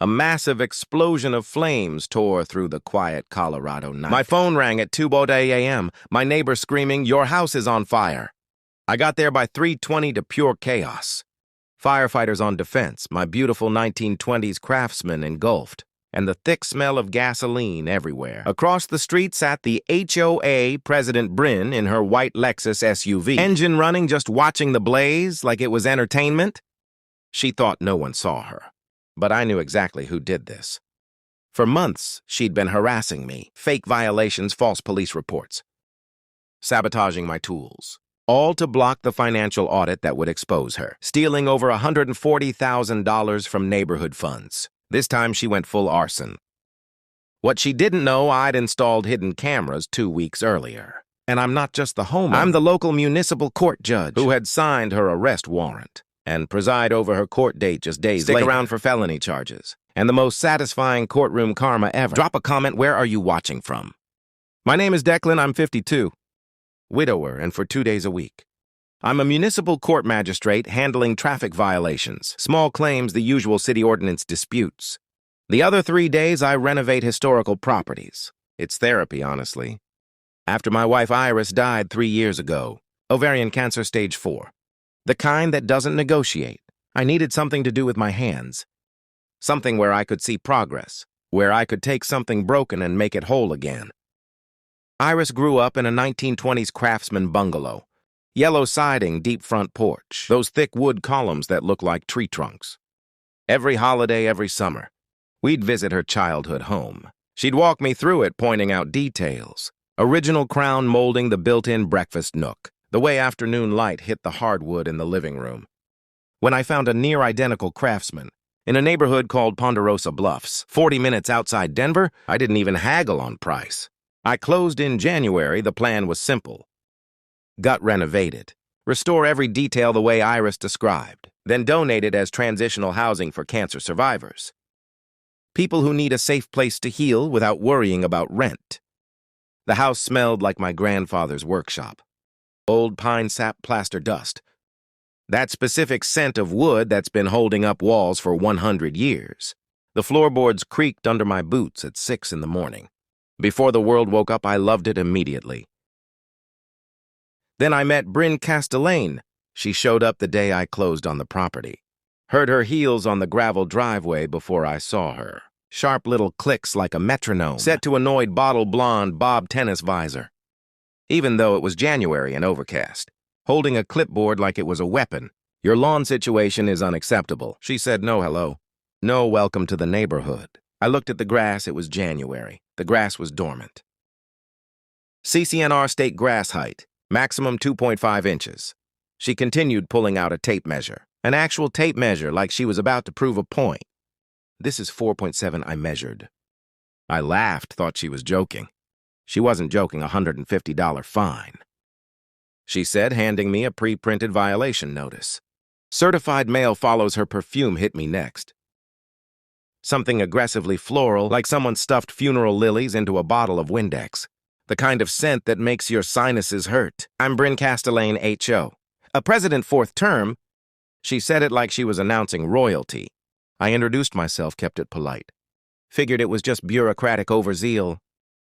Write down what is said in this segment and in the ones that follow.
A massive explosion of flames tore through the quiet Colorado night. My phone rang at 2:00 a.m., my neighbor screaming, "Your house is on fire." I got there by 3:20 to pure chaos. Firefighters on defense, my beautiful 1920s Craftsman engulfed, and the thick smell of gasoline everywhere. Across the street sat the HOA President Bryn in her white Lexus SUV. Engine running, just watching the blaze like it was entertainment. She thought no one saw her, but I knew exactly who did this. For months, she'd been harassing me, fake violations, false police reports, sabotaging my tools, all to block the financial audit that would expose her, stealing over $140,000 from neighborhood funds. This time she went full arson. What she didn't know, I'd installed hidden cameras 2 weeks earlier. And I'm not just the homeowner. I'm the local municipal court judge who had signed her arrest warrant and preside over her court date just days later. Stick around for felony charges and the most satisfying courtroom karma ever. Drop a comment, where are you watching from? My name is Declan, I'm 52. Widower, and for 2 days a week. I'm a municipal court magistrate handling traffic violations, small claims, the usual city ordinance disputes. The other 3 days, I renovate historical properties. It's therapy, honestly. After my wife Iris died 3 years ago, ovarian cancer stage 4. The kind that doesn't negotiate. I needed something to do with my hands. Something where I could see progress, where I could take something broken and make it whole again. Iris grew up in a 1920s Craftsman bungalow. Yellow siding, deep front porch. Those thick wood columns that look like tree trunks. Every holiday, every summer, we'd visit her childhood home. She'd walk me through it, pointing out details. Original crown molding, the built-in breakfast nook. The way afternoon light hit the hardwood in the living room. When I found a near-identical Craftsman in a neighborhood called Ponderosa Bluffs, 40 minutes outside Denver, I didn't even haggle on price. I closed in January. The plan was simple. Gut renovate it. Restore every detail the way Iris described. Then donate it as transitional housing for cancer survivors. People who need a safe place to heal without worrying about rent. The house smelled like my grandfather's workshop. Old pine sap, plaster dust. That specific scent of wood that's been holding up walls for 100 years. The floorboards creaked under my boots at 6 in the morning. Before the world woke up, I loved it immediately. Then I met Bryn Castellane. She showed up the day I closed on the property. Heard her heels on the gravel driveway before I saw her. Sharp little clicks like a metronome, set to annoyed bottle blonde bob tennis visor. Even though it was January and overcast, holding a clipboard like it was a weapon. "Your lawn situation is unacceptable." She said no hello. No welcome to the neighborhood. I looked at the grass. It was January. The grass was dormant. CCNR state grass height, maximum 2.5 inches. She continued pulling out a tape measure. An actual tape measure, like she was about to prove a point. "This is 4.7, I measured." I laughed, thought she was joking. She wasn't joking, $150 fine. She said, handing me a pre-printed violation notice. Certified mail follows her perfume hit me next. Something aggressively floral, like someone stuffed funeral lilies into a bottle of Windex. The kind of scent that makes your sinuses hurt. "I'm Bryn Castellane, HO. A president 4th term." She said it like she was announcing royalty. I introduced myself, kept it polite. Figured it was just bureaucratic overzeal.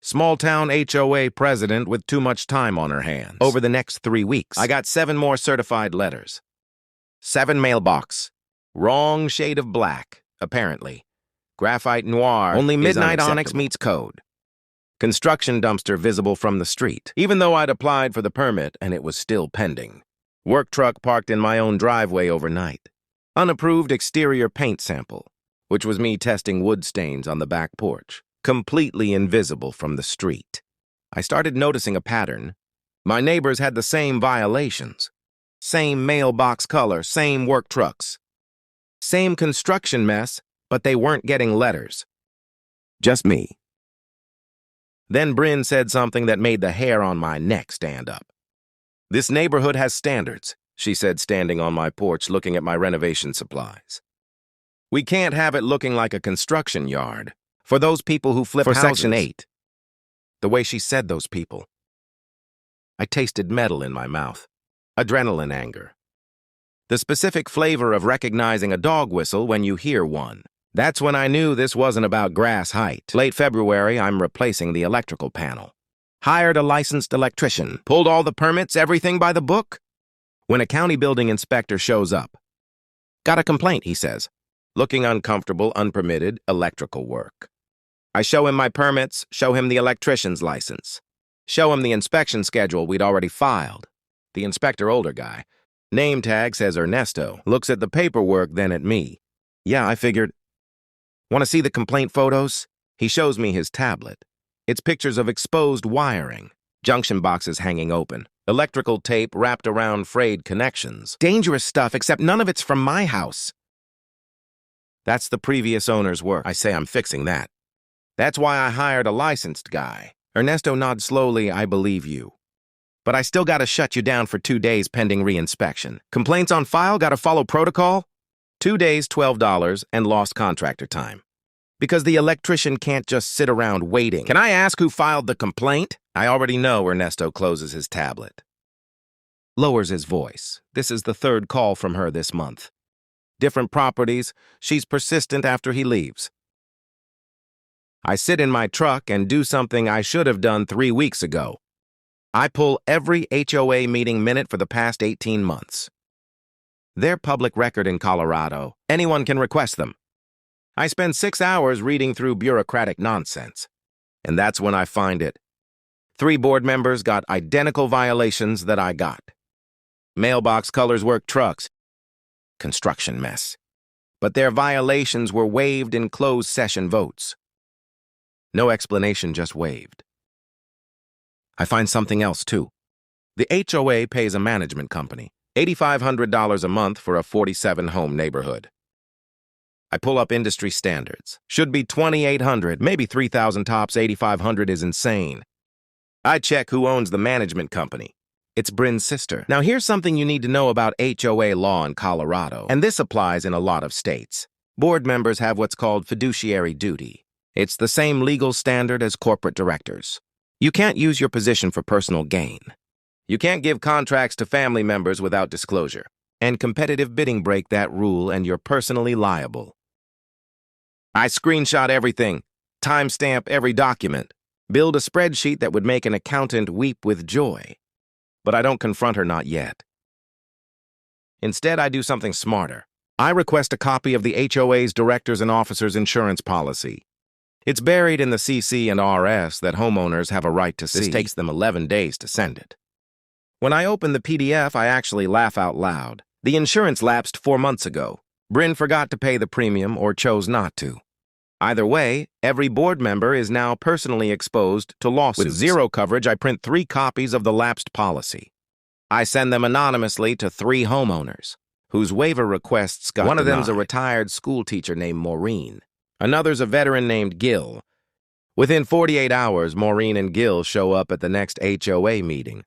Small-town HOA president with too much time on her hands. Over the next 3 weeks, I got 7 more certified letters. 7 mailbox. Wrong shade of black, apparently. Graphite noir. Only midnight onyx meets code. Construction dumpster visible from the street, even though I'd applied for the permit and it was still pending. Work truck parked in my own driveway overnight. Unapproved exterior paint sample, which was me testing wood stains on the back porch. Completely invisible from the street. I started noticing a pattern. My neighbors had the same violations. Same mailbox color, same work trucks. Same construction mess, but they weren't getting letters. Just me. Then Bryn said something that made the hair on my neck stand up. "This neighborhood has standards," she said, standing on my porch looking at my renovation supplies. "We can't have it looking like a construction yard. For those people who flip houses." For Section 8. The way she said those people. I tasted metal in my mouth. Adrenaline anger. The specific flavor of recognizing a dog whistle when you hear one. That's when I knew this wasn't about grass height. Late February, I'm replacing the electrical panel. Hired a licensed electrician, pulled all the permits, everything by the book. When a county building inspector shows up, "Got a complaint," he says. Looking uncomfortable, unpermitted electrical work. I show him my permits, show him the electrician's license, show him the inspection schedule we'd already filed. The inspector, older guy, name tag says Ernesto, looks at the paperwork, then at me. Yeah, I figured. Want to see the complaint photos? He shows me his tablet. It's pictures of exposed wiring, junction boxes hanging open, electrical tape wrapped around frayed connections. Dangerous stuff, except none of it's from my house. That's the previous owner's work. I say I'm fixing that. That's why I hired a licensed guy. Ernesto nods slowly. I believe you. But I still gotta shut you down for 2 days pending reinspection. Complaints on file, gotta follow protocol? 2 days, $12, and lost contractor time. Because the electrician can't just sit around waiting. Can I ask who filed the complaint? I already know. Ernesto closes his tablet. Lowers his voice. This is the 3rd call from her this month. Different properties. She's persistent after he leaves. I sit in my truck and do something I should have done 3 weeks ago. I pull every HOA meeting minute for the past 18 months. They're public record in Colorado. Anyone can request them. I spend 6 hours reading through bureaucratic nonsense. And that's when I find it. 3 board members got identical violations that I got. Mailbox colors, work trucks. Construction mess. But their violations were waived in closed session votes. No explanation, just waived. I find something else, too. The HOA pays a management company $8,500 a month for a 47-home neighborhood. I pull up industry standards. Should be $2,800, maybe $3,000 tops. $8,500 is insane. I check who owns the management company. It's Bryn's sister. Now here's something you need to know about HOA law in Colorado, and this applies in a lot of states. Board members have what's called fiduciary duty. It's the same legal standard as corporate directors. You can't use your position for personal gain. You can't give contracts to family members without disclosure. And competitive bidding break that rule, and you're personally liable. I screenshot everything, timestamp every document, build a spreadsheet that would make an accountant weep with joy. But I don't confront her, not yet. Instead, I do something smarter. I request a copy of the HOA's directors and officers insurance policy. It's buried in the CC and RS that homeowners have a right to see. This takes them 11 days to send it. When I open the PDF, I actually laugh out loud. The insurance lapsed 4 months ago. Bryn forgot to pay the premium or chose not to. Either way, every board member is now personally exposed to lawsuits. With 0 coverage, I print 3 copies of the lapsed policy. I send them anonymously to 3 homeowners, whose waiver requests got One of denied. them's a retired school teacher named Maureen. Another's a veteran named Gil. Within 48 hours, Maureen and Gil show up at the next HOA meeting.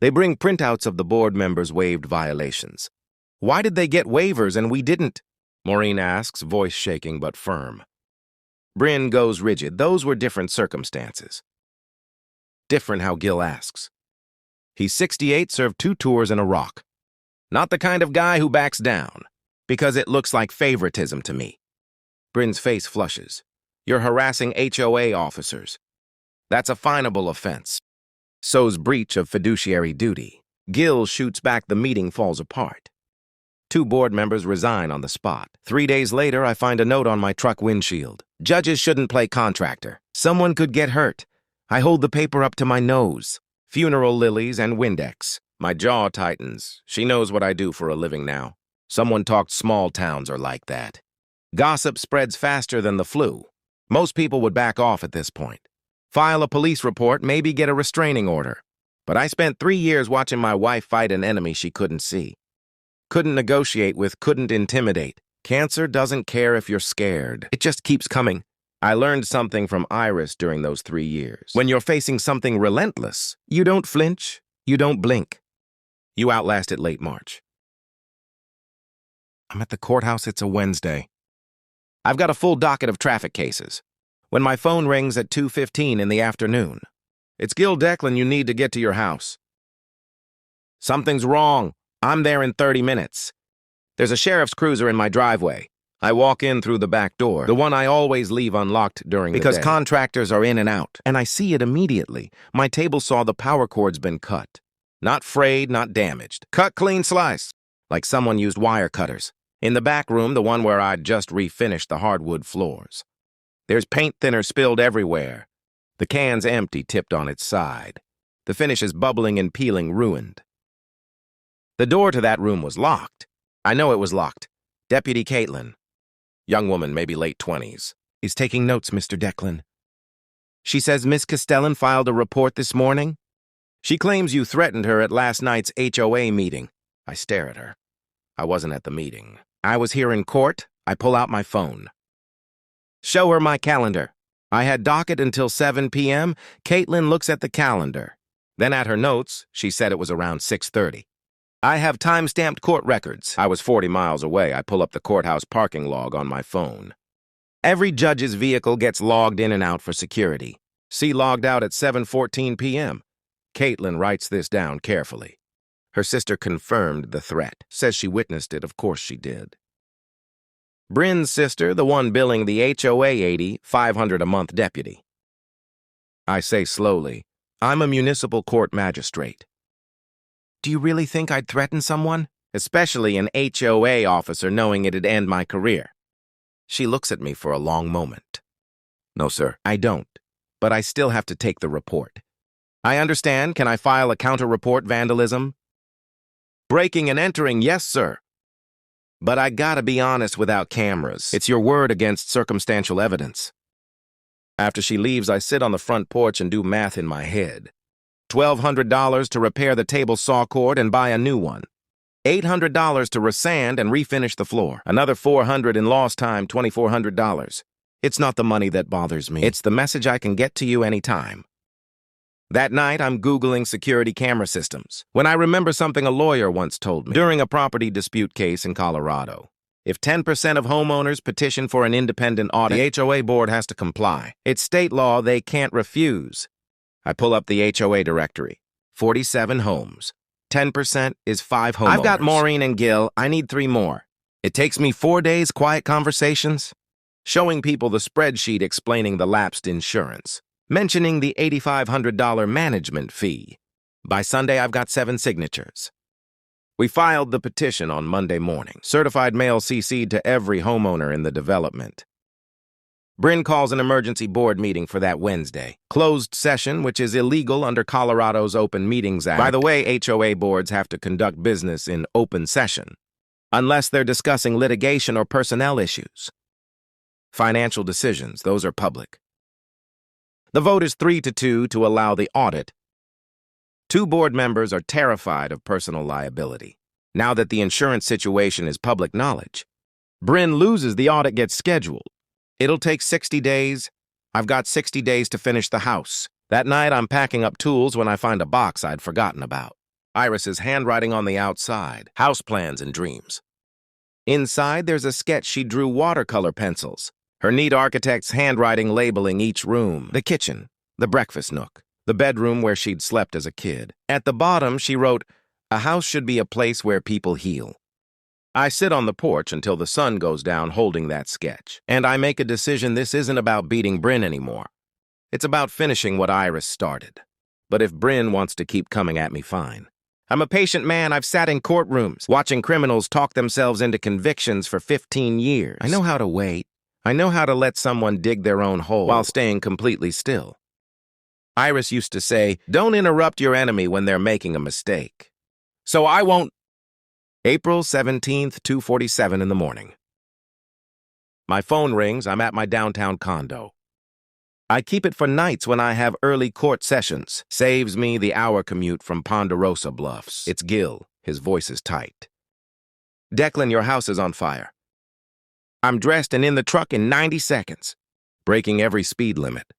They bring printouts of the board members' waived violations. Why did they get waivers and we didn't? Maureen asks, voice shaking but firm. Bryn goes rigid. Those were different circumstances. Different how Gil asks. He's 68, served 2 tours in a rock. Not the kind of guy who backs down, because it looks like favoritism to me. Bryn's face flushes. You're harassing HOA officers. That's a finable offense. So's breach of fiduciary duty. Gil shoots back. The meeting falls apart. 2 board members resign on the spot. 3 days later, I find a note on my truck windshield. Judges shouldn't play contractor. Someone could get hurt. I hold the paper up to my nose. Funeral lilies and Windex. My jaw tightens. She knows what I do for a living now. Someone talked small towns are like that. Gossip spreads faster than the flu. Most people would back off at this point. File a police report, maybe get a restraining order. But I spent 3 years watching my wife fight an enemy she couldn't see. Couldn't negotiate with, couldn't intimidate. Cancer doesn't care if you're scared. It just keeps coming. I learned something from Iris during those 3 years. When you're facing something relentless, you don't flinch, you don't blink. You outlast it late March. I'm at the courthouse. It's a Wednesday. I've got a full docket of traffic cases. When my phone rings at 2:15 in the afternoon, it's Gil Declan. You need to get to your house. Something's wrong. I'm there in 30 minutes. There's a sheriff's cruiser in my driveway. I walk in through the back door, the one I always leave unlocked during the day. Because contractors are in and out, and I see it immediately. My table saw the power cord's been cut. Not frayed, not damaged. Cut clean slice, like someone used wire cutters. In the back room, the one where I'd just refinished the hardwood floors. There's paint thinner spilled everywhere. The can's empty, tipped on its side. The finish is bubbling and peeling, ruined. The door to that room was locked. I know it was locked. Deputy Caitlin, young woman, maybe late 20s, is taking notes, Mr. Declan. She says Miss Castellan filed a report this morning. She claims you threatened her at last night's HOA meeting. I stare at her. I wasn't at the meeting. I was here in court. I pull out my phone. Show her my calendar. I had docket until 7 p.m. Caitlin looks at the calendar. Then at her notes, she said it was around 6:30. I have time-stamped court records. I was 40 miles away. I pull up the courthouse parking log on my phone. Every judge's vehicle gets logged in and out for security. See logged out at 7:14 p.m. Caitlin writes this down carefully. Her sister confirmed the threat. Says she witnessed it. Of course she did. Bryn's sister, the one billing the HOA $500 a month deputy. I say slowly, I'm a municipal court magistrate. Do you really think I'd threaten someone? Especially an HOA officer, knowing it'd end my career. She looks at me for a long moment. No, sir, I don't. But I still have to take the report. I understand. Can I file a counter-report vandalism? Breaking and entering, yes, sir. But I gotta be honest without cameras. It's your word against circumstantial evidence. After she leaves, I sit on the front porch and do math in my head. $1,200 to repair the table saw cord and buy a new one. $800 to resand and refinish the floor. Another $400 in lost time, $2,400. It's not the money that bothers me. It's the message I can get to you anytime. That night, I'm Googling security camera systems when I remember something a lawyer once told me during a property dispute case in Colorado. If 10% of homeowners petition for an independent audit, the HOA board has to comply. It's state law they can't refuse. I pull up the HOA directory. 47 homes. 10% is 5 homeowners. I've got Maureen and Gil. I need 3 more. It takes me 4 days, quiet conversations, showing people the spreadsheet explaining the lapsed insurance, mentioning the $8,500 management fee. By Sunday, I've got 7 signatures. We filed the petition on Monday morning. Certified mail CC'd to every homeowner in the development. Bryn calls an emergency board meeting for that Wednesday. Closed session, which is illegal under Colorado's Open Meetings Act. By the way, HOA boards have to conduct business in open session, unless they're discussing litigation or personnel issues. Financial decisions, those are public. The vote is 3-2 to allow the audit. 2 board members are terrified of personal liability. Now that the insurance situation is public knowledge, Bryn loses, the audit gets scheduled. It'll take 60 days. I've got 60 days to finish the house. That night, I'm packing up tools when I find a box I'd forgotten about. Iris's handwriting on the outside, house plans and dreams. Inside, there's a sketch she drew watercolor pencils. Her neat architect's handwriting labeling each room, the kitchen, the breakfast nook, the bedroom where she'd slept as a kid. At the bottom, she wrote, "A house should be a place where people heal." I sit on the porch until the sun goes down holding that sketch, and I make a decision. This isn't about beating Bryn anymore. It's about finishing what Iris started. But if Bryn wants to keep coming at me, fine. I'm a patient man. I've sat in courtrooms, watching criminals talk themselves into convictions for 15 years. I know how to wait. I know how to let someone dig their own hole while staying completely still. Iris used to say, "Don't interrupt your enemy when they're making a mistake." So I won't. April 17th, 2:47 in the morning. My phone rings. I'm at my downtown condo. I keep it for nights when I have early court sessions. Saves me the hour commute from Ponderosa Bluffs. It's Gil. His voice is tight. "Declan, your house is on fire. I'm dressed and in the truck in 90 seconds, breaking every speed limit.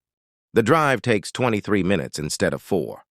The drive takes 23 minutes instead of 4.